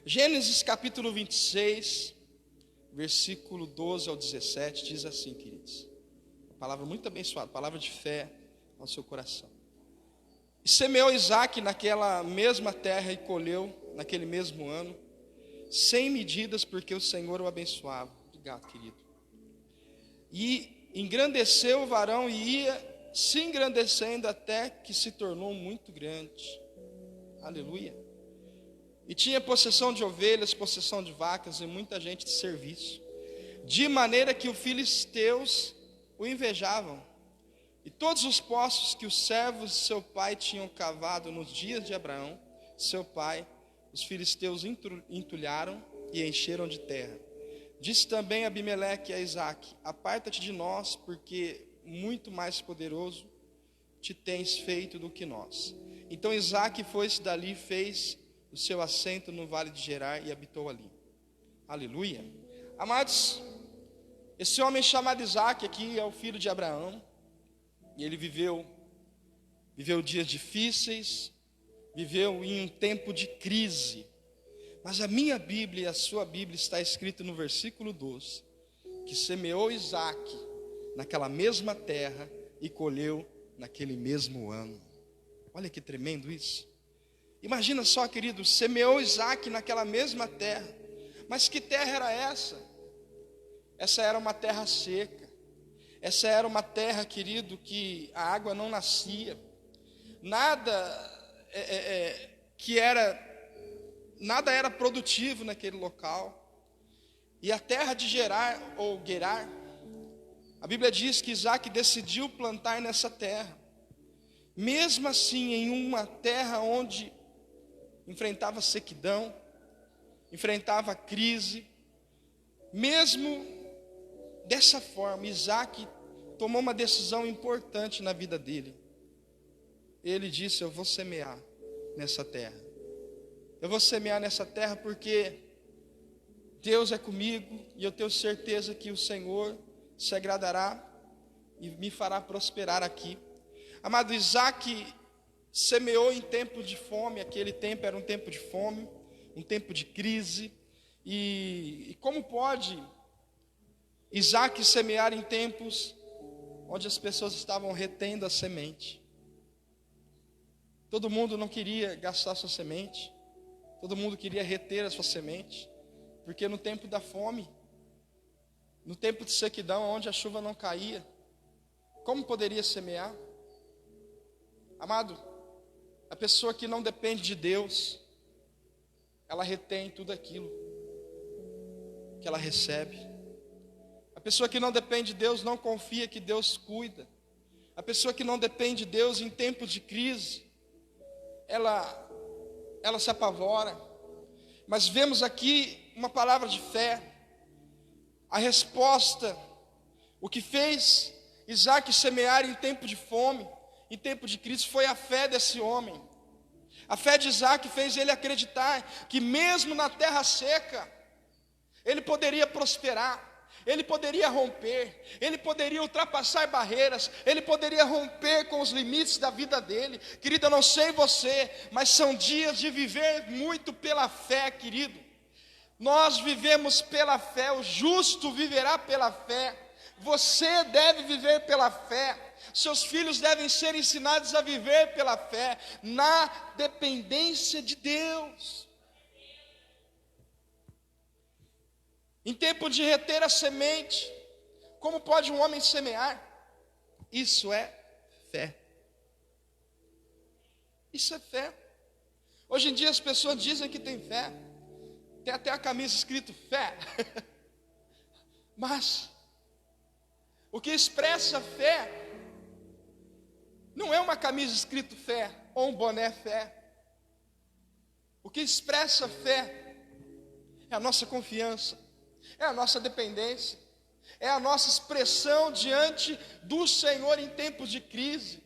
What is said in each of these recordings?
Gênesis capítulo 26, versículo 12 ao 17, diz assim, queridos. Uma palavra muito abençoada, palavra de fé ao seu coração. E semeou Isaque naquela mesma terra e colheu naquele mesmo ano, sem medidas, porque o Senhor o abençoava. Obrigado, querido. E engrandeceu o varão e ia se engrandecendo até que se tornou muito grande. Aleluia. E tinha possessão de ovelhas, possessão de vacas e muita gente de serviço. De maneira que os filisteus o invejavam. E todos os poços que os servos de seu pai tinham cavado nos dias de Abraão, seu pai, os filisteus entulharam e encheram de terra. Disse também Abimeleque a Isaque: aparta-te de nós, porque muito mais poderoso te tens feito do que nós. Então Isaque foi-se dali, fez o seu assento no vale de Gerar e habitou ali. Aleluia. Amados, esse homem chamado Isaque aqui é o filho de Abraão. E ele viveu dias difíceis, viveu em um tempo de crise. Mas a minha Bíblia e a sua Bíblia está escrito no versículo 12, que semeou Isaque naquela mesma terra e colheu naquele mesmo ano. Olha que tremendo isso. Imagina só, querido, semeou Isaque naquela mesma terra. Mas que terra era essa? Essa era uma terra seca. Essa era uma terra, querido, que a água não nascia. Nada era produtivo naquele local. E a terra de Gerar, ou Gerar, a Bíblia diz que Isaque decidiu plantar nessa terra. Mesmo assim, em uma terra onde enfrentava sequidão, enfrentava crise, mesmo dessa forma, Isaque tomou uma decisão importante na vida dele. Ele disse: eu vou semear nessa terra. Eu vou semear nessa terra porque Deus é comigo e eu tenho certeza que o Senhor se agradará e me fará prosperar aqui. Amado, Isaque semeou em tempo de fome. Aquele tempo era um tempo de fome, um tempo de crise. E como pode Isaque semear em tempos onde as pessoas estavam retendo a semente? Todo mundo não queria gastar sua semente, todo mundo queria reter a sua semente, porque no tempo da fome, no tempo de sequidão, onde a chuva não caía, como poderia semear? Amado, a pessoa que não depende de Deus, ela retém tudo aquilo que ela recebe. A pessoa que não depende de Deus não confia que Deus cuida. A pessoa que não depende de Deus em tempos de crise, ela se apavora. Mas vemos aqui uma palavra de fé. A resposta, o que fez Isaque semear em tempo de fome, em tempo de crise, foi a fé desse homem. A fé de Isaque fez ele acreditar que mesmo na terra seca, ele poderia prosperar, ele poderia romper, ele poderia ultrapassar barreiras, ele poderia romper com os limites da vida dele. Querido, eu não sei você, mas são dias de viver muito pela fé, querido. Nós vivemos pela fé, o justo viverá pela fé. Você deve viver pela fé. Seus filhos devem ser ensinados a viver pela fé, na dependência de Deus. Em tempo de reter a semente, como pode um homem semear? Isso é fé. Isso é fé. Hoje em dia as pessoas dizem que tem fé, tem até a camisa escrito fé. Mas o que expressa fé não é uma camisa escrito fé ou um boné fé. O que expressa fé é a nossa confiança, é a nossa dependência, é a nossa expressão diante do Senhor em tempos de crise.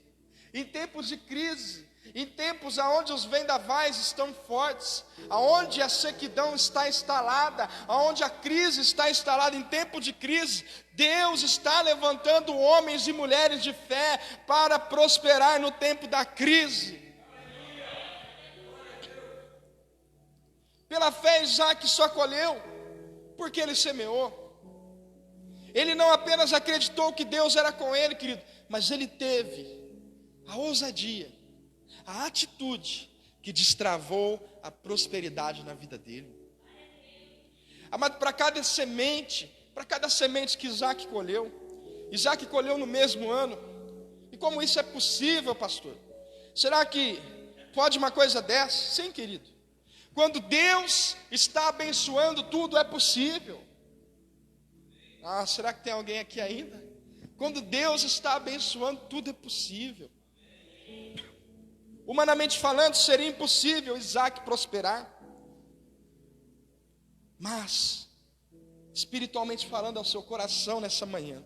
Em tempos de crise, em tempos onde os vendavais estão fortes, onde a sequidão está instalada, onde a crise está instalada, em tempo de crise, Deus está levantando homens e mulheres de fé para prosperar no tempo da crise. Pela fé, Isaac só colheu porque ele semeou. Ele não apenas acreditou que Deus era com ele, querido, mas ele teve a ousadia, a atitude que destravou a prosperidade na vida dele. Amado, para cada semente que Isaac colheu no mesmo ano. E como isso é possível, pastor? Será que pode uma coisa dessa? Sim, querido. Quando Deus está abençoando, tudo é possível. Será que tem alguém aqui ainda? Quando Deus está abençoando, tudo é possível. Humanamente falando, seria impossível Isaac prosperar. Mas, espiritualmente falando ao seu coração nessa manhã,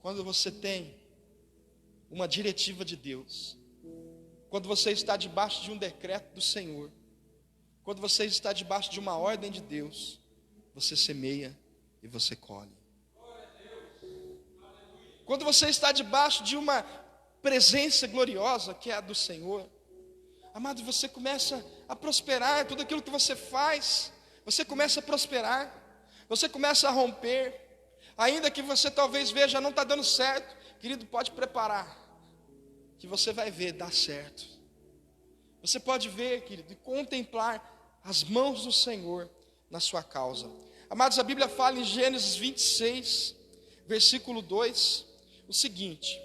quando você tem uma diretiva de Deus, quando você está debaixo de um decreto do Senhor, quando você está debaixo de uma ordem de Deus, você semeia e você colhe. Quando você está debaixo de uma presença gloriosa que é a do Senhor, amado, você começa a prosperar. Tudo aquilo que você faz, você começa a prosperar, você começa a romper. Ainda que você talvez veja não está dando certo, querido, pode preparar, que você vai ver dar certo. Você pode ver, querido, e contemplar as mãos do Senhor na sua causa. Amados, a Bíblia fala em Gênesis 26, versículo 2, o seguinte: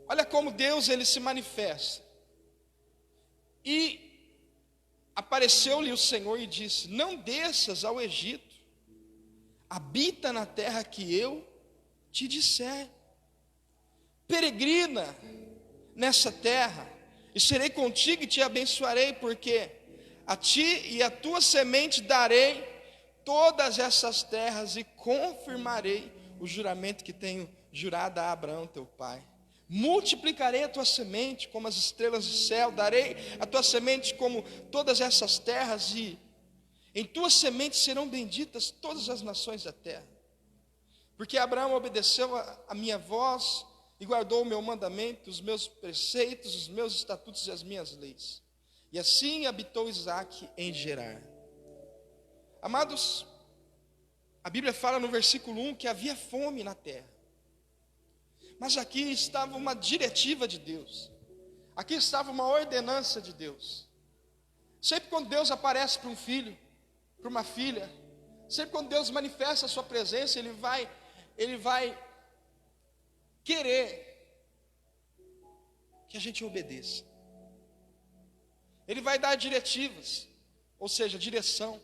olha como Deus ele se manifesta. E apareceu-lhe o Senhor e disse: não desças ao Egito, habita na terra que eu te disser. Peregrina nessa terra, e serei contigo e te abençoarei, porque a ti e a tua semente darei todas essas terras, e confirmarei o juramento que tenho jurado a Abraão teu pai. Multiplicarei a tua semente como as estrelas do céu, darei a tua semente como todas essas terras, e em tua semente serão benditas todas as nações da terra. Porque Abraão obedeceu a minha voz e guardou o meu mandamento, os meus preceitos, os meus estatutos e as minhas leis. E assim habitou Isaque em Gerar. Amados, a Bíblia fala no versículo 1 que havia fome na terra. Mas aqui estava uma diretiva de Deus. Aqui estava uma ordenança de Deus. Sempre quando Deus aparece para um filho, para uma filha, sempre quando Deus manifesta a sua presença, Ele vai querer que a gente obedeça. Ele vai dar diretivas, ou seja, direção.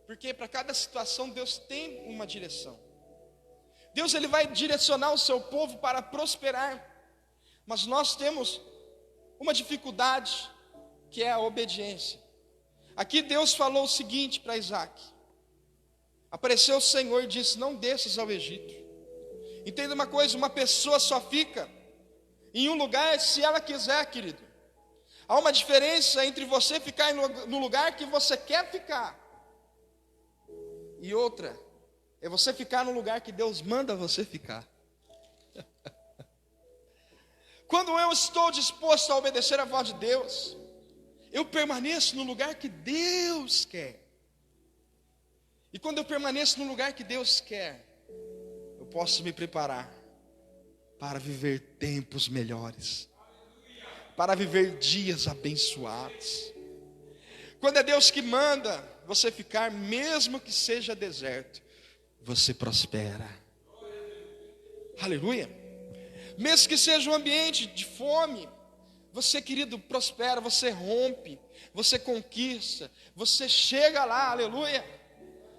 Porque para cada situação Deus tem uma direção. Deus ele vai direcionar o seu povo para prosperar. Mas nós temos uma dificuldade, que é a obediência. Aqui Deus falou o seguinte para Isaac: apareceu o Senhor e disse: não desças ao Egito. Entenda uma coisa, uma pessoa só fica em um lugar se ela quiser, querido. Há uma diferença entre você ficar no lugar que você quer ficar, e outra é você ficar no lugar que Deus manda você ficar. Quando eu estou disposto a obedecer a voz de Deus, eu permaneço no lugar que Deus quer. E quando eu permaneço no lugar que Deus quer, eu posso me preparar para viver tempos melhores, para viver dias abençoados. Quando é Deus que manda você ficar, mesmo que seja deserto, você prospera. Aleluia. Mesmo que seja um ambiente de fome, você, querido, prospera, você rompe, você conquista, você chega lá, aleluia.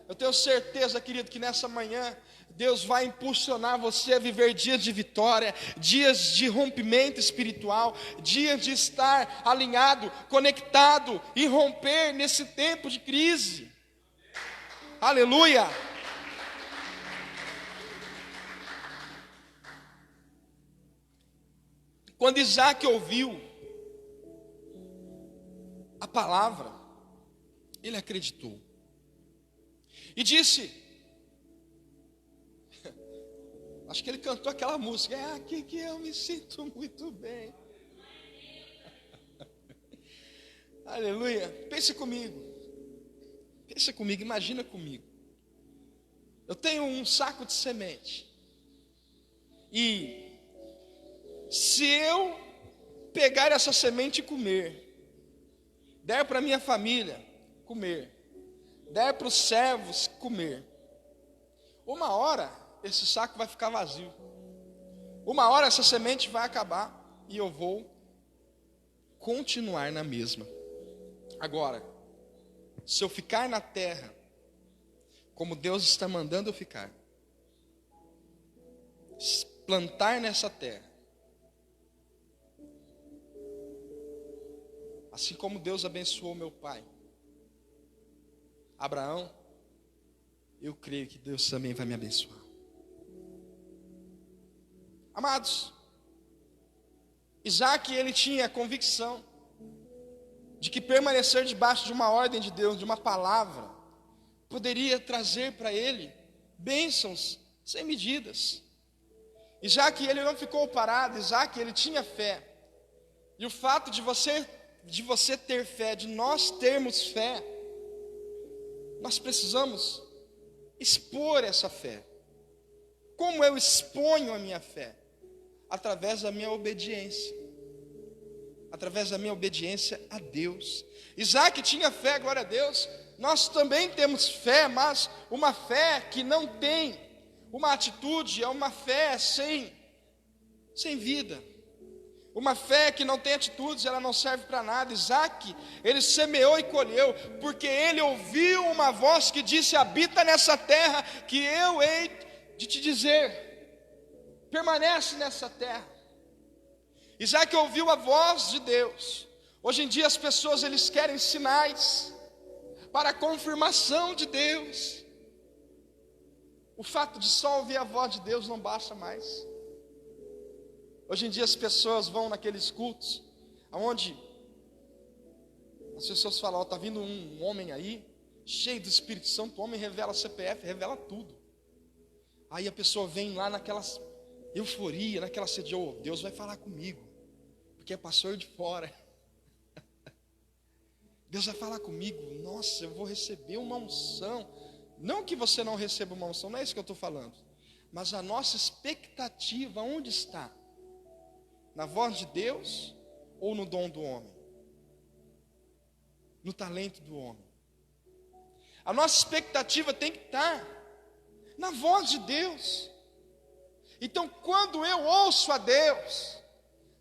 Eu tenho certeza, querido, que nessa manhã Deus vai impulsionar você a viver dias de vitória, dias de rompimento espiritual, dias de estar alinhado, conectado e romper nesse tempo de crise. Aleluia. Quando Isaac ouviu a palavra, ele acreditou e disse, acho que ele cantou aquela música: é aqui que eu me sinto muito bem. Aleluia. Pense comigo. Pensa comigo, imagina comigo. Eu tenho um saco de semente. E se eu pegar essa semente e comer, der para minha família comer, der para os servos comer, uma hora esse saco vai ficar vazio. Uma hora essa semente vai acabar e eu vou continuar na mesma. Agora, se eu ficar na terra, como Deus está mandando eu ficar, plantar nessa terra, assim como Deus abençoou meu pai, Abraão, eu creio que Deus também vai me abençoar. Amados, Isaac, ele tinha a convicção de que permanecer debaixo de uma ordem de Deus, de uma palavra, poderia trazer para ele bênçãos sem medidas. Isaac, ele não ficou parado. Isaac, ele tinha fé. E o fato de você ter fé, de nós termos fé, nós precisamos expor essa fé. Como eu exponho a minha fé? Através da minha obediência. Através da minha obediência a Deus. Isaac tinha fé, glória a Deus. Nós também temos fé, mas uma fé que não tem uma atitude, é uma fé sem vida. Uma fé que não tem atitudes, ela não serve para nada. Isaac, ele semeou e colheu, porque ele ouviu uma voz que disse: habita nessa terra que eu hei de te dizer, permanece nessa terra. Isaac ouviu a voz de Deus. Hoje em dia as pessoas, eles querem sinais para a confirmação de Deus. O fato de só ouvir a voz de Deus não basta mais. Hoje em dia as pessoas vão naqueles cultos onde as pessoas falam: está vindo um homem aí, cheio do Espírito Santo, o homem revela CPF, revela tudo. Aí a pessoa vem lá naquela euforia, naquela sede: oh, Deus vai falar comigo, porque é pastor de fora. Deus vai falar comigo, nossa, eu vou receber uma unção. Não que você não receba uma unção, não é isso que eu estou falando. Mas a nossa expectativa, onde está? Na voz de Deus ou no dom do homem? No talento do homem? A nossa expectativa tem que estar na voz de Deus. Então, quando eu ouço a Deus,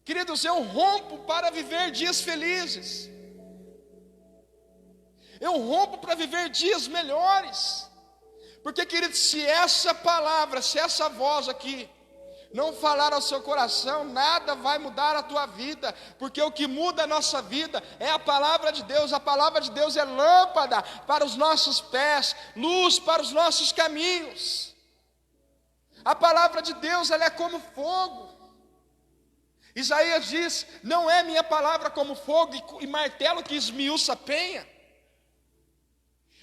queridos, eu rompo para viver dias felizes. Eu rompo para viver dias melhores. Porque, queridos, se essa palavra, se essa voz aqui não falar ao seu coração, nada vai mudar a tua vida. Porque o que muda a nossa vida é a palavra de Deus. A palavra de Deus é lâmpada para os nossos pés, luz para os nossos caminhos. A palavra de Deus, ela é como fogo. Isaías diz: não é minha palavra como fogo e martelo que esmiuça a penha.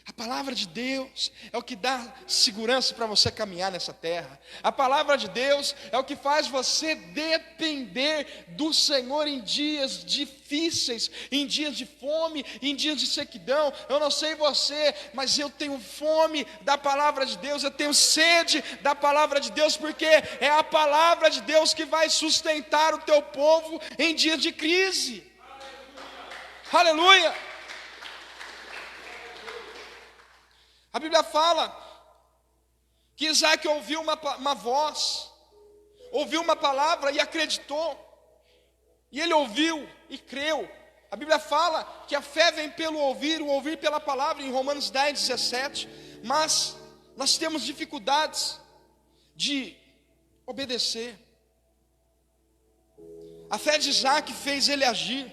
A palavra de Deus é o que dá segurança para você caminhar nessa terra. A palavra de Deus é o que faz você depender do Senhor em dias difíceis, em dias de fome, em dias de sequidão. Eu não sei você, mas eu tenho fome da palavra de Deus, eu tenho sede da palavra de Deus, porque é a palavra de Deus que vai sustentar o teu povo em dias de crise. Aleluia! A Bíblia fala que Isaac ouviu uma voz, ouviu uma palavra e acreditou. E ele ouviu e creu. A Bíblia fala que a fé vem pelo ouvir, o ouvir pela palavra, em Romanos 10, 17. Mas nós temos dificuldades de obedecer. A fé de Isaac fez ele agir.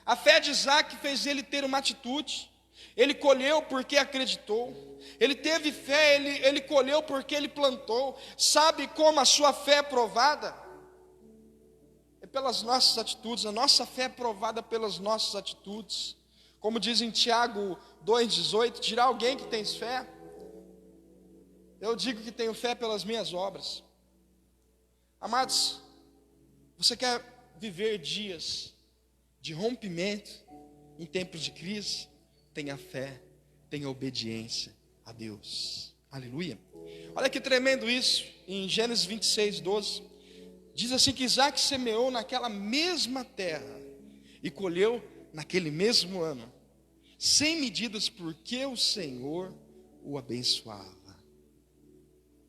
A fé de Isaac fez ele ter uma atitude. Ele colheu porque acreditou. Ele teve fé, ele colheu porque ele plantou. Sabe como a sua fé é provada? É pelas nossas atitudes. A nossa fé é provada pelas nossas atitudes. Como diz em Tiago 2,18: dirá alguém que tens fé? Eu digo que tenho fé pelas minhas obras. Amados, você quer viver dias de rompimento, em tempos de crise, tenha fé, tenha obediência a Deus. Aleluia. Olha que tremendo isso, em Gênesis 26, 12, diz assim que Isaac semeou naquela mesma terra e colheu naquele mesmo ano, sem medidas, porque o Senhor o abençoava.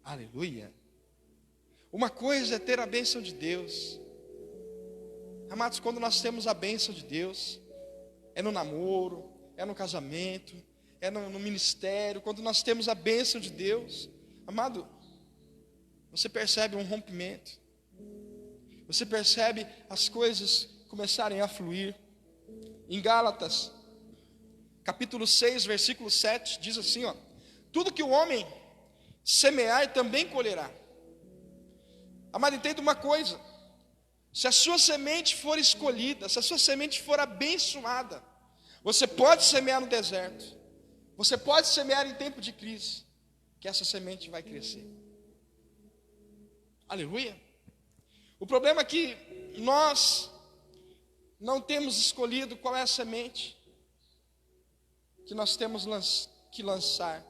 Aleluia. Uma coisa é ter a bênção de Deus. Amados, quando nós temos a bênção de Deus, é no namoro, é no casamento, é no ministério. Quando nós temos a bênção de Deus, amado, você percebe um rompimento. Você percebe as coisas começarem a fluir. Em Gálatas, capítulo 6, versículo 7, diz assim, ó: tudo que o homem semear também colherá. Amado, entenda uma coisa: se a sua semente for escolhida, se a sua semente for abençoada, você pode semear no deserto, você pode semear em tempo de crise, que essa semente vai crescer. Aleluia. O problema é que nós não temos escolhido qual é a semente que nós temos que lançar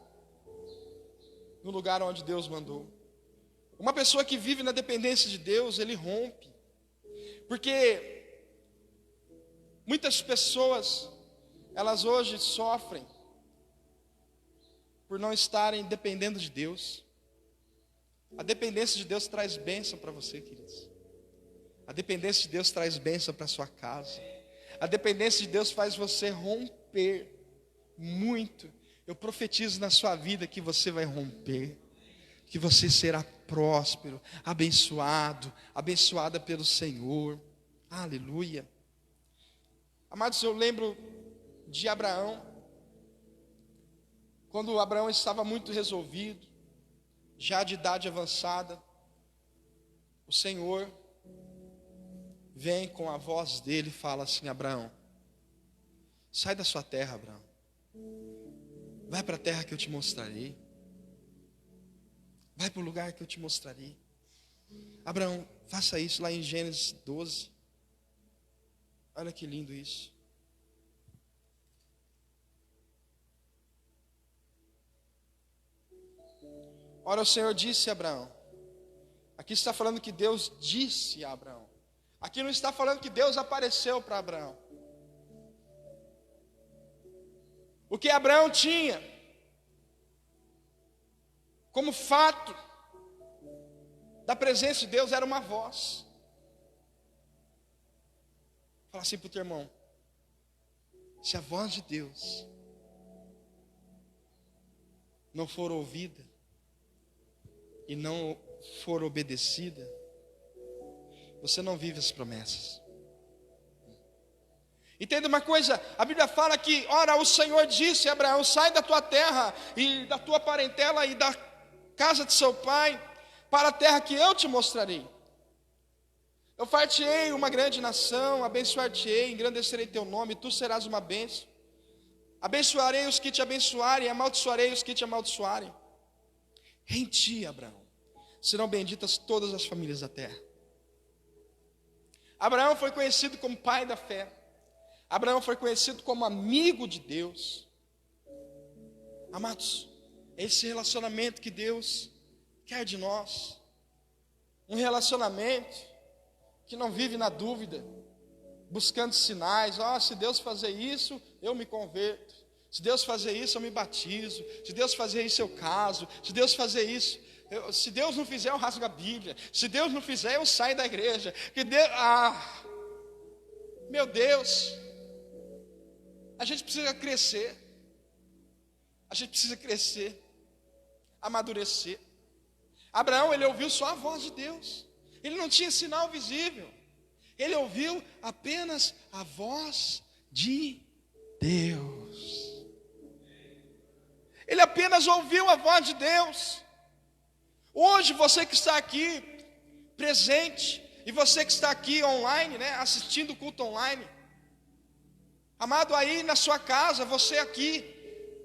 no lugar onde Deus mandou. Uma pessoa que vive na dependência de Deus, ele rompe. Porque muitas pessoas, elas hoje sofrem por não estarem dependendo de Deus. A dependência de Deus traz bênção para você, queridos. A dependência de Deus traz bênção para a sua casa. A dependência de Deus faz você romper muito. Eu profetizo na sua vida que você vai romper, que você será próspero, abençoado, abençoada pelo Senhor. Aleluia. Amados, eu lembro de Abraão, quando Abraão estava muito resolvido, já de idade avançada, o Senhor vem com a voz dele e fala assim: Abraão, sai da sua terra, Abraão, vai para a terra que eu te mostrarei, vai para o lugar que eu te mostrarei. Abraão, faça isso lá em Gênesis 12, olha que lindo isso. Ora, o Senhor disse a Abraão, aqui está falando que Deus disse a Abraão, aqui não está falando que Deus apareceu para Abraão. O que Abraão tinha como fato da presença de Deus era uma voz. Fala assim para o teu irmão: se a voz de Deus não for ouvida e não for obedecida, você não vive as promessas. Entenda uma coisa, a Bíblia fala que, ora, o Senhor disse a Abraão: sai da tua terra e da tua parentela e da casa de seu pai, para a terra que eu te mostrarei. Eu far-te-ei uma grande nação, abençoar-te-ei, engrandecerei teu nome, tu serás uma bênção. Abençoarei os que te abençoarem, amaldiçoarei os que te amaldiçoarem. Em ti, Abraão, serão benditas todas as famílias da terra. Abraão foi conhecido como pai da fé. Abraão foi conhecido como amigo de Deus. Amados, é esse relacionamento que Deus quer de nós. Um relacionamento que não vive na dúvida, buscando sinais. Se Deus fazer isso, eu me converto. Se Deus fazer isso, eu me batizo. Se Deus fazer isso, eu caso. Se Deus fazer isso, se Deus não fizer, eu rasgo a Bíblia. Se Deus não fizer, eu saio da igreja. Meu Deus, a gente precisa crescer. A gente precisa crescer, amadurecer. Abraão, ele ouviu só a voz de Deus. Ele não tinha sinal visível. Ele ouviu apenas a voz de Deus. Ele apenas ouviu a voz de Deus. Hoje você que está aqui presente, e você que está aqui online, assistindo o culto online, amado, aí na sua casa, você aqui,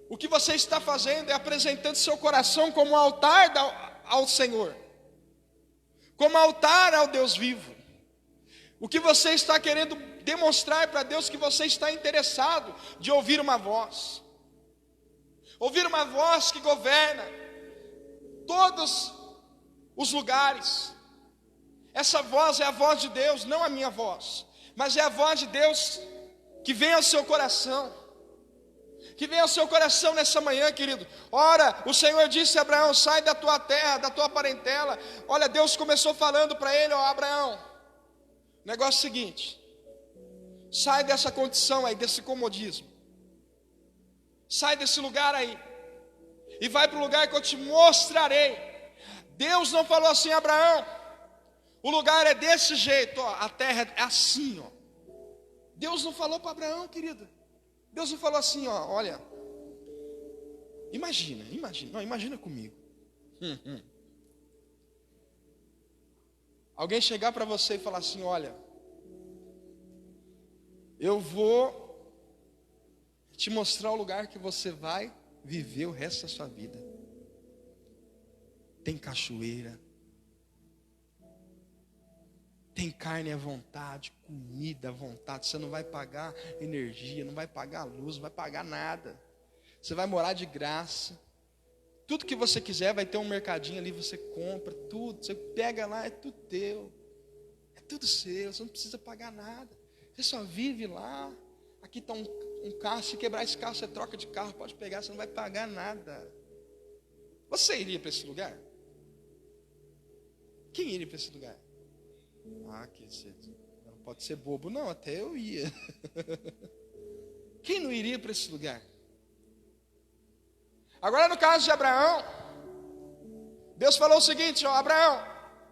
o que você está fazendo é apresentando seu coração como altar ao Senhor, como altar ao Deus vivo. O que você está querendo demonstrar para Deus que você está interessado de ouvir uma voz. Ouvir uma voz que governa todos os lugares. Essa voz é a voz de Deus, não a minha voz, mas é a voz de Deus que vem ao seu coração. Que vem ao seu coração nessa manhã, querido. Ora, o Senhor disse a Abraão: sai da tua terra, da tua parentela. Olha, Deus começou falando para ele: ó Abraão, o negócio é o seguinte, sai dessa condição aí, desse comodismo. Sai desse lugar aí e vai para o lugar que eu te mostrarei. Deus não falou assim: Abraão, o lugar é desse jeito, ó, a terra é assim, ó. Deus não falou para Abraão, querido. Deus não falou assim, ó, olha, imagina comigo. Alguém chegar para você e falar assim: olha, eu vou te mostrar o lugar que você vai viver o resto da sua vida. Tem cachoeira, tem carne à vontade, comida à vontade. Você não vai pagar energia, não vai pagar luz, não vai pagar nada. Você vai morar de graça. Tudo que você quiser, vai ter um mercadinho ali, você compra tudo. Você pega lá, é tudo teu. É tudo seu, você não precisa pagar nada. Você só vive lá. Aqui está um carro, se quebrar esse carro, você troca de carro, pode pegar, você não vai pagar nada. Você iria para esse lugar? Quem iria para esse lugar? Que você não pode ser bobo. Não, até eu ia. Quem não iria para esse lugar? Agora no caso de Abraão, Deus falou o seguinte: ó, Abraão,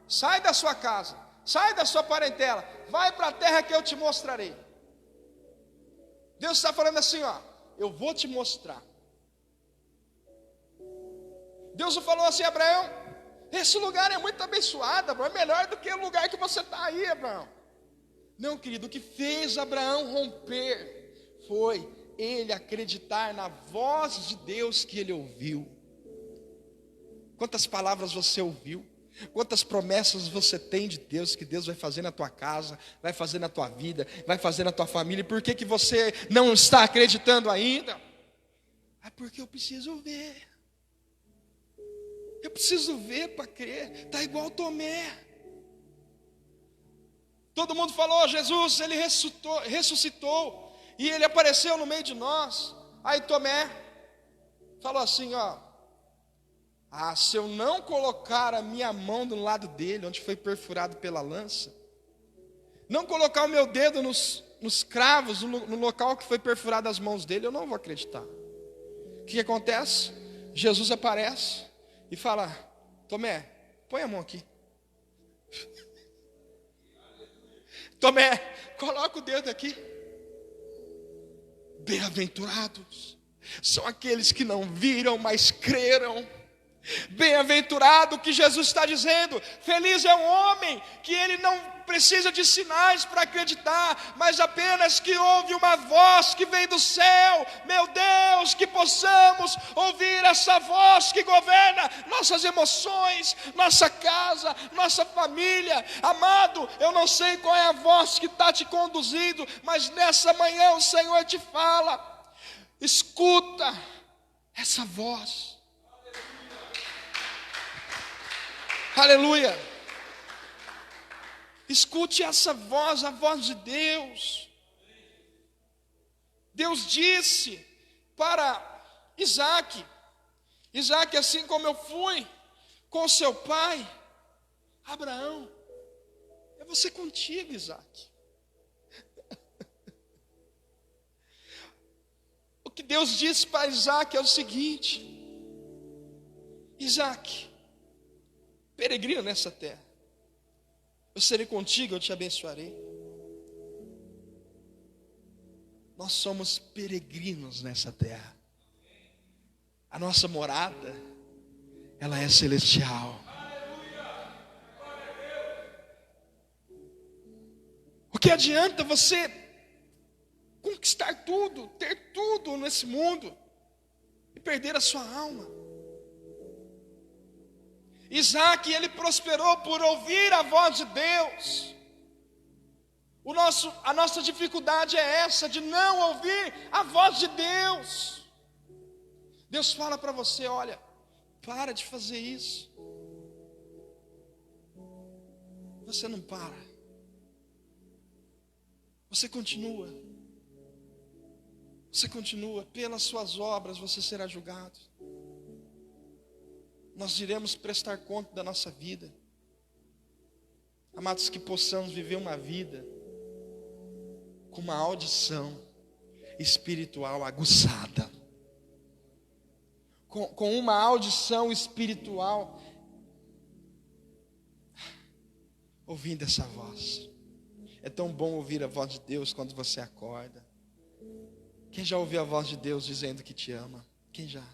sai da sua casa, sai da sua parentela, vai para a terra que eu te mostrarei. Deus está falando assim, ó, eu vou te mostrar. Deus não falou assim: Abraão, esse lugar é muito abençoado, Abraão, é melhor do que o lugar que você está aí, Abraão. Não, querido, o que fez Abraão romper foi ele acreditar na voz de Deus que ele ouviu. Quantas palavras você ouviu? Quantas promessas você tem de Deus, que Deus vai fazer na tua casa, vai fazer na tua vida, vai fazer na tua família? E por que você não está acreditando ainda? É porque eu preciso ver. Eu preciso ver para crer. Está igual Tomé. Todo mundo falou: Jesus, ele ressuscitou e ele apareceu no meio de nós. Aí Tomé falou assim, ó: se eu não colocar a minha mão do lado dele, onde foi perfurado pela lança, não colocar o meu dedo nos cravos, no local que foi perfurado as mãos dele, eu não vou acreditar. O que acontece? Jesus aparece e fala: Tomé, põe a mão aqui. Tomé, coloca o dedo aqui. Bem-aventurados são aqueles que não viram, mas creram. Bem-aventurado, que Jesus está dizendo: feliz é o homem que ele não precisa de sinais para acreditar, mas apenas que ouve uma voz que vem do céu. Meu Deus, que possamos ouvir essa voz que governa nossas emoções, nossa casa, nossa família. Amado, eu não sei qual é a voz que está te conduzindo, mas nessa manhã o Senhor te fala: escuta essa voz. Aleluia. Escute essa voz, a voz de Deus. Deus disse para Isaac: Isaac, assim como eu fui com seu pai Abraão, eu vou ser contigo, Isaac. O que Deus disse para Isaac é o seguinte: Isaac, peregrino nessa terra, eu serei contigo, eu te abençoarei. Nós somos peregrinos nessa terra. A nossa morada, ela é celestial. O que adianta você conquistar tudo, ter tudo nesse mundo e perder a sua alma? Isaac, ele prosperou por ouvir a voz de Deus. A nossa dificuldade é essa, de não ouvir a voz de Deus. Deus fala para você: olha, para de fazer isso. Você não para. Você continua. Você continua. Pelas suas obras você será julgado. Nós iremos prestar conta da nossa vida. Amados, que possamos viver uma vida com uma audição espiritual aguçada, com uma audição espiritual, ouvindo essa voz. É tão bom ouvir a voz de Deus quando você acorda. Quem já ouviu a voz de Deus dizendo que te ama? Quem já?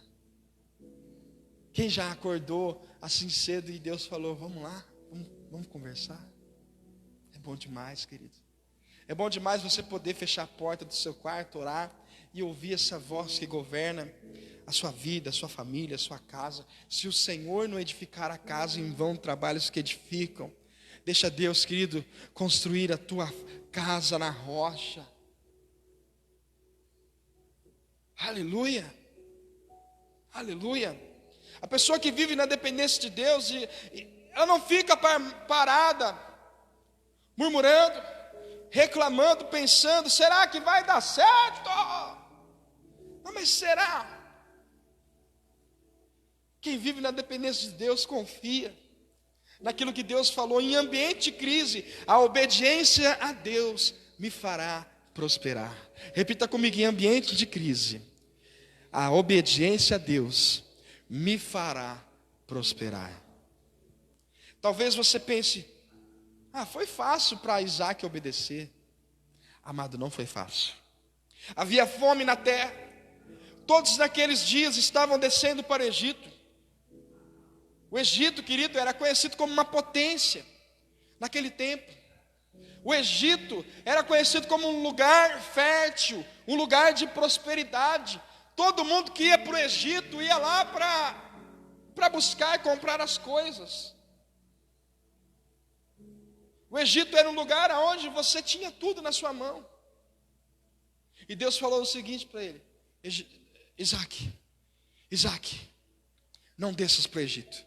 Quem já acordou assim cedo e Deus falou: vamos lá, vamos conversar? É bom demais, querido. É bom demais você poder fechar a porta do seu quarto, orar e ouvir essa voz que governa a sua vida, a sua família, a sua casa. Se o Senhor não edificar a casa, em vão trabalhos que edificam. Deixa Deus, querido, construir a tua casa na rocha. Aleluia, aleluia. A pessoa que vive na dependência de Deus, ela não fica parada, murmurando, reclamando, pensando: será que vai dar certo? Não, mas será? Quem vive na dependência de Deus confia naquilo que Deus falou. Em ambiente de crise, a obediência a Deus me fará prosperar. Repita comigo: em ambiente de crise, a obediência a Deus me fará prosperar. Talvez você pense: foi fácil para Isaac obedecer. Amado, não foi fácil. Havia fome na terra. Todos naqueles dias estavam descendo para o Egito. O Egito, querido, era conhecido como uma potência naquele tempo. O Egito era conhecido como um lugar fértil, um lugar de prosperidade. Todo mundo que ia para o Egito ia lá para buscar e comprar as coisas. O Egito era um lugar onde você tinha tudo na sua mão. E Deus falou o seguinte para ele: Isaac, não desças para o Egito.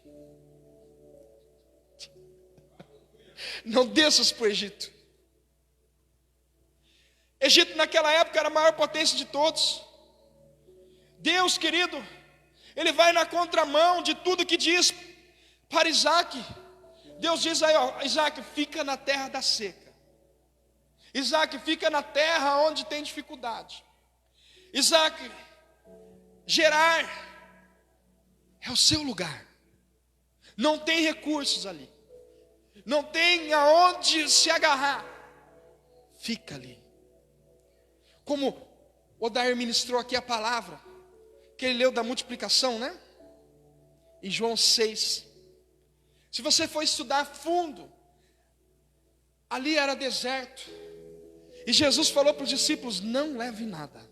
Não desças para o Egito. Egito naquela época era a maior potência de todos. Deus, querido, Ele vai na contramão de tudo que diz para Isaac. Deus diz aí: Isaac, fica na terra da seca. Isaac, fica na terra onde tem dificuldade. Isaac, Gerar é o seu lugar. Não tem recursos ali. Não tem aonde se agarrar. Fica ali. Como Odair ministrou aqui a palavra, que ele leu da multiplicação, né? Em João 6. Se você for estudar a fundo, ali era deserto. E Jesus falou para os discípulos: não leve nada.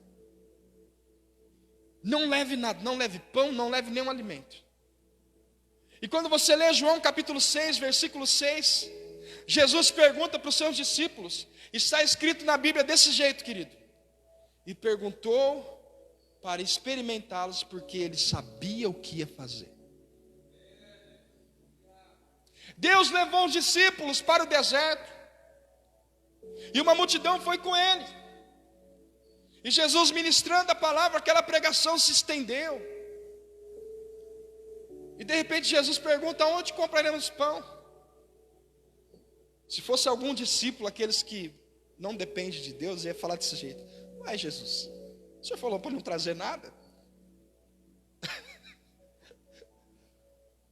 Não leve nada, não leve pão, não leve nenhum alimento. E quando você lê João capítulo 6, versículo 6, Jesus pergunta para os seus discípulos, está escrito na Bíblia desse jeito, querido. E perguntou para experimentá-los, porque ele sabia o que ia fazer. Deus levou os discípulos para o deserto, e uma multidão foi com ele. E Jesus ministrando a palavra, aquela pregação se estendeu. E de repente Jesus pergunta: onde compraremos pão? Se fosse algum discípulo, aqueles que não dependem de Deus, ia falar desse jeito: uai, Jesus, o senhor falou para não trazer nada?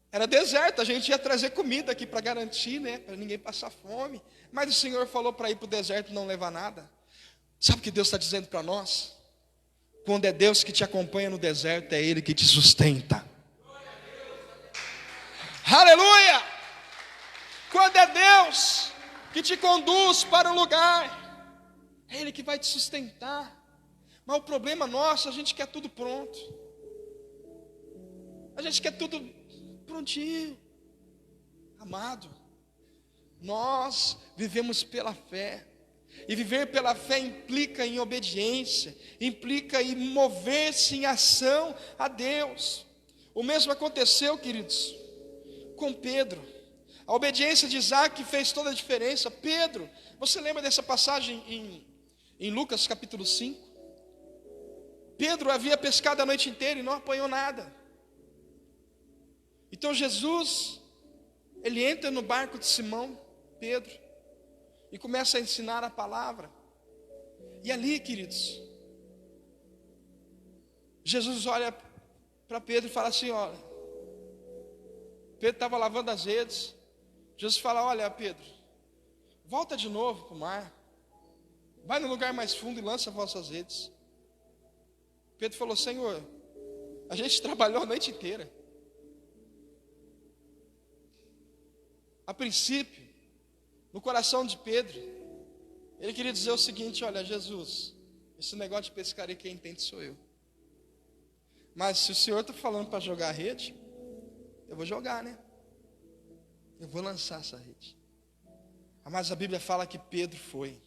Era deserto, a gente ia trazer comida aqui para garantir, né, para ninguém passar fome. Mas o Senhor falou para ir para o deserto e não levar nada. Sabe o que Deus está dizendo para nós? Quando é Deus que te acompanha no deserto, é Ele que te sustenta. Aleluia! Quando é Deus que te conduz para o lugar, é Ele que vai te sustentar. Mas o problema nosso, a gente quer tudo pronto. A gente quer tudo prontinho. Amado, nós vivemos pela fé. E viver pela fé implica em obediência, implica em mover-se em ação a Deus. O mesmo aconteceu, queridos, com Pedro. A obediência de Isaac fez toda a diferença. Pedro, você lembra dessa passagem em Lucas capítulo 5? Pedro havia pescado a noite inteira e não apanhou nada. Então Jesus, ele entra no barco de Simão, Pedro, e começa a ensinar a palavra. E ali, queridos, Jesus olha para Pedro e fala assim, olha, Pedro estava lavando as redes. Jesus fala, olha Pedro, volta de novo para o mar, vai no lugar mais fundo e lança as vossas redes. Pedro falou, Senhor, a gente trabalhou a noite inteira. A princípio, no coração de Pedro, ele queria dizer o seguinte, olha Jesus, esse negócio de pescaria quem entende sou eu. Mas se o Senhor está falando para jogar a rede, eu vou jogar, né? Eu vou lançar essa rede. Mas a Bíblia fala que Pedro foi.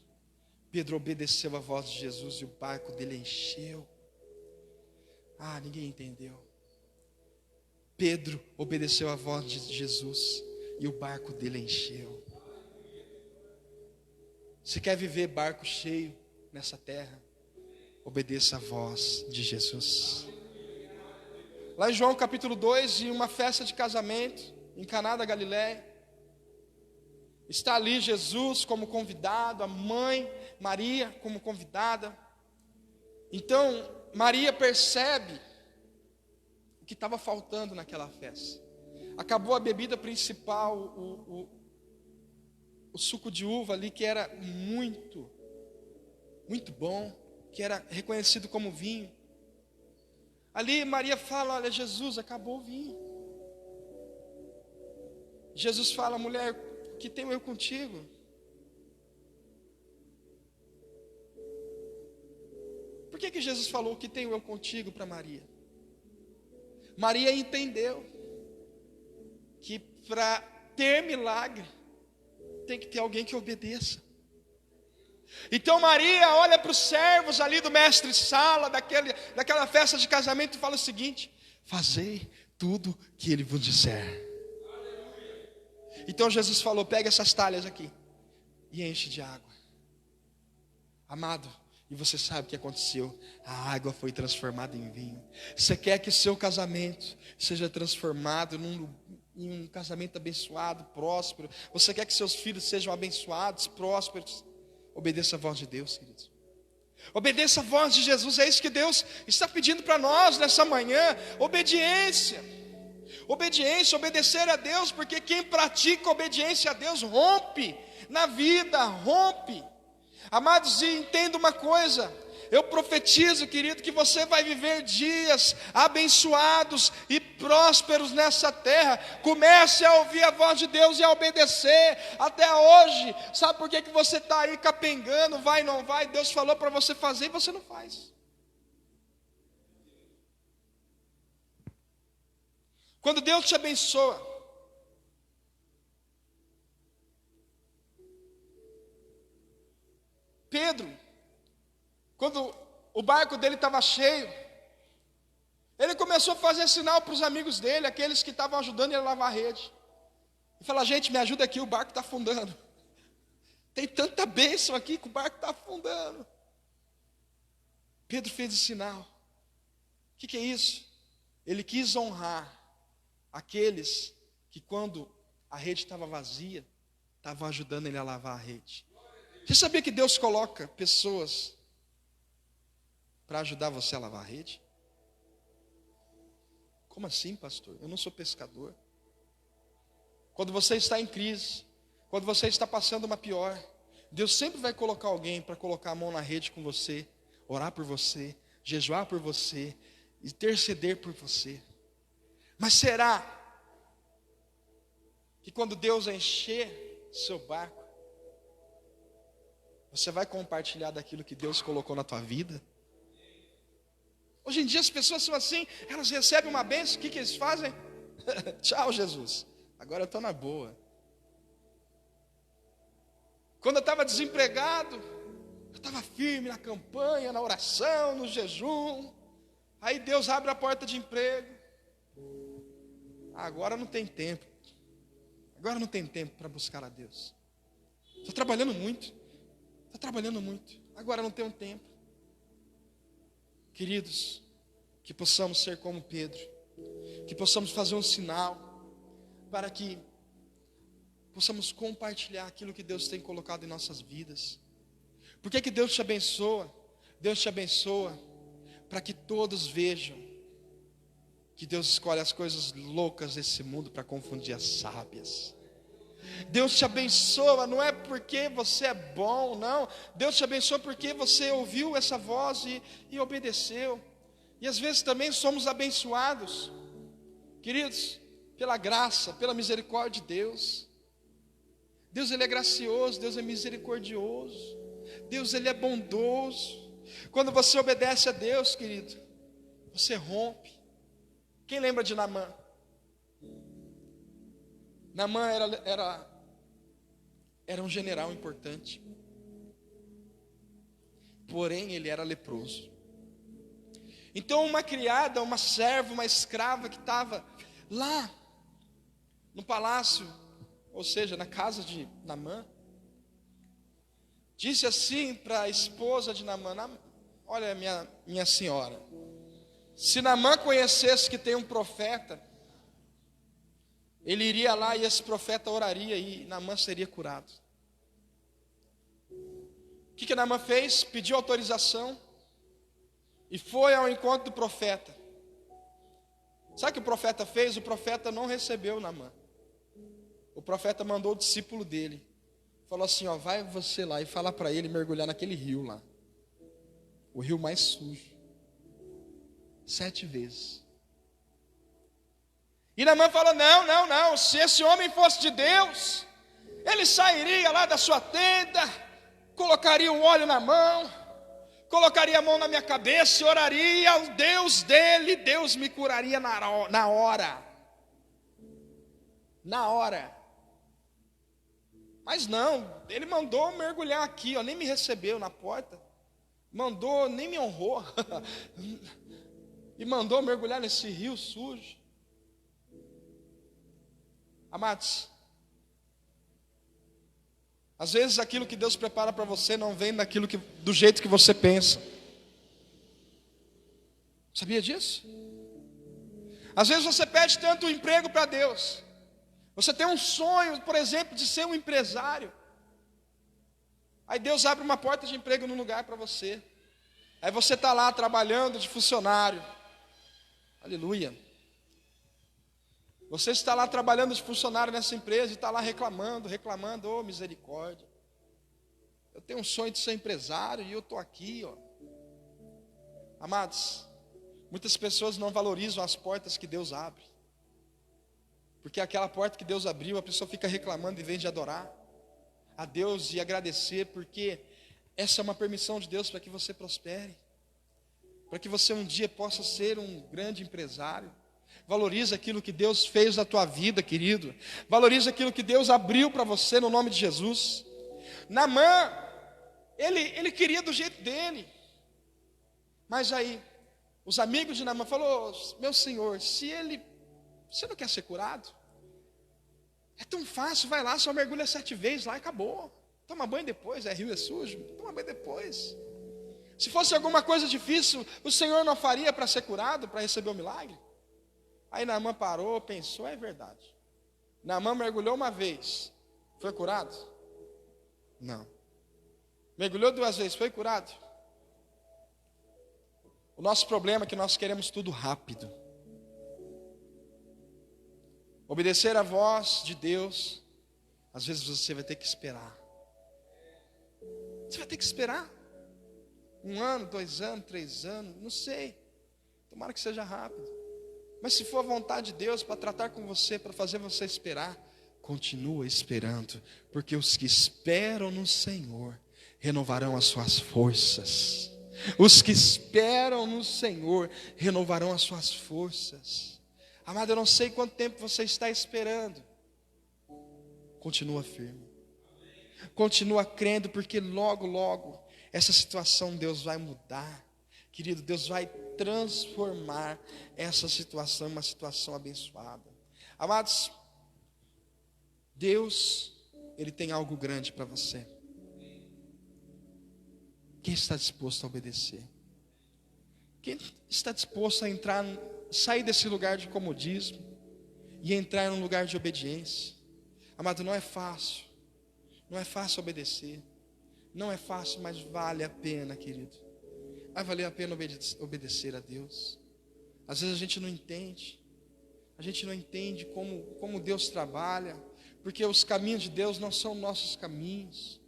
Pedro obedeceu a voz de Jesus e o barco dele encheu. Ninguém entendeu. Pedro obedeceu a voz de Jesus e o barco dele encheu. Se quer viver barco cheio nessa terra, obedeça a voz de Jesus. Lá em João capítulo 2, em uma festa de casamento, em Caná da Galileia, está ali Jesus como convidado, a mãe Maria como convidada. Então Maria percebe o que estava faltando naquela festa. Acabou a bebida principal, o suco de uva ali, que era muito bom, que era reconhecido como vinho. Ali Maria fala, olha Jesus, acabou o vinho. Jesus fala, mulher, que tenho eu contigo? Por que Jesus falou que tenho eu contigo para Maria? Maria entendeu que para ter milagre tem que ter alguém que obedeça. Então Maria olha para os servos ali do mestre Sala, daquela festa de casamento, e fala o seguinte: fazei tudo que ele vos disser. Então Jesus falou, pega essas talhas aqui e enche de água. Amado, e você sabe o que aconteceu? A água foi transformada em vinho. Você quer que o seu casamento seja transformado em um casamento abençoado, próspero? Você quer que seus filhos sejam abençoados, prósperos? Obedeça a voz de Deus, queridos. Obedeça a voz de Jesus. É isso que Deus está pedindo para nós nessa manhã. Obediência. Obediência, obedecer a Deus, porque quem pratica obediência a Deus rompe na vida, rompe. Amados, e entenda uma coisa, eu profetizo, querido, que você vai viver dias abençoados e prósperos nessa terra. Comece a ouvir a voz de Deus e a obedecer. Até hoje, sabe por que você está aí capengando, vai, não vai? Deus falou para você fazer e você não faz. Quando Deus te abençoa, Pedro, quando o barco dele estava cheio, ele começou a fazer sinal para os amigos dele, aqueles que estavam ajudando ele a lavar a rede. E falar, gente, me ajuda aqui, o barco está afundando. Tem tanta bênção aqui que o barco está afundando. Pedro fez o sinal. O que é isso? Ele quis honrar aqueles que, quando a rede estava vazia, estavam ajudando ele a lavar a rede. Você sabia que Deus coloca pessoas para ajudar você a lavar a rede? Como assim, pastor? Eu não sou pescador. Quando você está em crise, quando você está passando uma pior, Deus sempre vai colocar alguém para colocar a mão na rede com você, orar por você, jejuar por você, interceder por você. Mas será que quando Deus encher seu barco, você vai compartilhar daquilo que Deus colocou na tua vida? Hoje em dia as pessoas são assim, elas recebem uma bênção, o que eles fazem? Tchau, Jesus, agora eu estou na boa. Quando eu estava desempregado, Eu estava firme na campanha, na oração, no jejum. Aí Deus abre a porta de emprego. Agora não tem tempo. Agora não tem tempo para buscar a Deus. Estou trabalhando muito. Agora não tenho tempo. Queridos, que possamos ser como Pedro. Que possamos fazer um sinal para que possamos compartilhar aquilo que Deus tem colocado em nossas vidas. Por que Deus te abençoa? Deus te abençoa para que todos vejam que Deus escolhe as coisas loucas desse mundo para confundir as sábias. Deus te abençoa, não é porque você é bom, não. Deus te abençoa porque você ouviu essa voz e obedeceu. E às vezes também somos abençoados, queridos, pela graça, pela misericórdia de Deus. Deus, Ele é gracioso, Deus é misericordioso, Deus, Ele é bondoso. Quando você obedece a Deus, querido, você rompe. Quem lembra de Naamã? Naamã era um general importante, porém ele era leproso. Então uma criada, uma serva, uma escrava que estava lá no palácio, ou seja, na casa de Naamã, disse assim para a esposa de Naamã: olha, minha senhora, se Naamã conhecesse que tem um profeta, ele iria lá e esse profeta oraria e Naamã seria curado. O que Naamã fez? Pediu autorização e foi ao encontro do profeta. Sabe o que o profeta fez? O profeta não recebeu Naamã. O profeta mandou o discípulo dele. Falou assim: ó, vai você lá e fala para ele mergulhar naquele rio lá. O rio mais sujo. 7 vezes. E Naamã falou: não, se esse homem fosse de Deus, ele sairia lá da sua tenda, colocaria o óleo na mão, colocaria a mão na minha cabeça e oraria ao Deus dele, Deus me curaria na hora. Na hora. Mas não, ele mandou mergulhar aqui, ó, nem me recebeu na porta, mandou, nem me honrou, e mandou mergulhar nesse rio sujo. Amados, às vezes aquilo que Deus prepara para você não vem do jeito que você pensa. Sabia disso? Às vezes você pede tanto um emprego para Deus. Você tem um sonho, por exemplo, de ser um empresário. Aí Deus abre uma porta de emprego num lugar para você. Aí você está lá trabalhando de funcionário. Aleluia. Você está lá trabalhando de funcionário nessa empresa e está lá reclamando, oh misericórdia. Eu tenho um sonho de ser empresário e eu estou aqui, ó. Amados, muitas pessoas não valorizam as portas que Deus abre. Porque aquela porta que Deus abriu, a pessoa fica reclamando em vez de adorar a Deus e agradecer, porque essa é uma permissão de Deus para que você prospere, para que você um dia possa ser um grande empresário. Valoriza aquilo que Deus fez na tua vida, querido. Valoriza aquilo que Deus abriu para você no nome de Jesus. Naamã, ele queria do jeito dele. Mas aí, os amigos de Naamã falaram: meu senhor, você não quer ser curado? É tão fácil, vai lá, só mergulha 7 vezes lá e acabou. Toma banho depois, rio é sujo, toma banho depois. Se fosse alguma coisa difícil, o Senhor não faria para ser curado, para receber o milagre? Aí Naamã parou, pensou, é verdade. Naamã mergulhou uma vez, foi curado? Não. Mergulhou 2 vezes, foi curado? O nosso problema é que nós queremos tudo rápido. Obedecer a voz de Deus, às vezes você vai ter que esperar. Você vai ter que esperar. 1 ano, 2 anos, 3 anos, não sei. Tomara que seja rápido. Mas se for a vontade de Deus para tratar com você, para fazer você esperar, continua esperando, porque os que esperam no Senhor renovarão as suas forças. Os que esperam no Senhor renovarão as suas forças. Amado, eu não sei quanto tempo você está esperando. Continua firme. Continua crendo, porque logo, logo essa situação Deus vai mudar. Querido, Deus vai transformar essa situação em uma situação abençoada. Amados, Deus, Ele tem algo grande para você. Quem está disposto a obedecer? Quem está disposto a entrar, sair desse lugar de comodismo e entrar num lugar de obediência? Amado, não é fácil. Não é fácil obedecer. Não é fácil, mas vale a pena, querido. Vai valer a pena obedecer a Deus. Às vezes a gente não entende. A gente não entende como Deus trabalha, porque os caminhos de Deus não são nossos caminhos.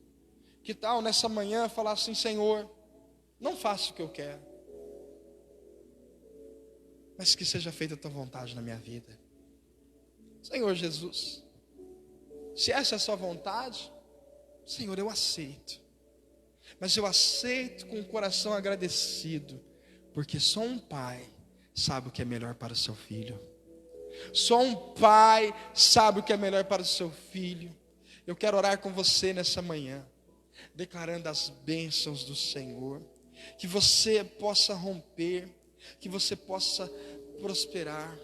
Que tal nessa manhã falar assim: Senhor, não faça o que eu quero, mas que seja feita a tua vontade na minha vida. Senhor Jesus, se essa é a sua vontade, Senhor, eu aceito. Mas eu aceito com o coração agradecido, porque só um pai sabe o que é melhor para o seu filho. Só um pai sabe o que é melhor para o seu filho. Eu quero orar com você nessa manhã, declarando as bênçãos do Senhor, que você possa romper, que você possa prosperar.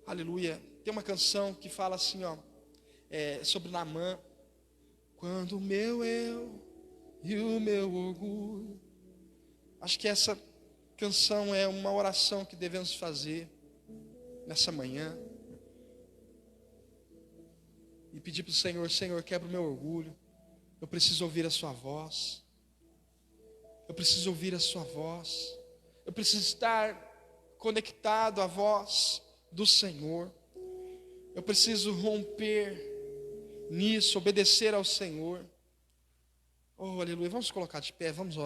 Aleluia. Tem uma canção que fala assim, sobre Naamã. Quando o meu eu e o meu orgulho. Acho que essa canção é uma oração que devemos fazer nessa manhã. E pedir para o Senhor: Senhor, quebra o meu orgulho. Eu preciso ouvir a sua voz. Eu preciso ouvir a sua voz. Eu preciso estar conectado à voz do Senhor. Eu preciso romper nisso, obedecer ao Senhor. Oh, aleluia. Vamos colocar de pé, vamos orar.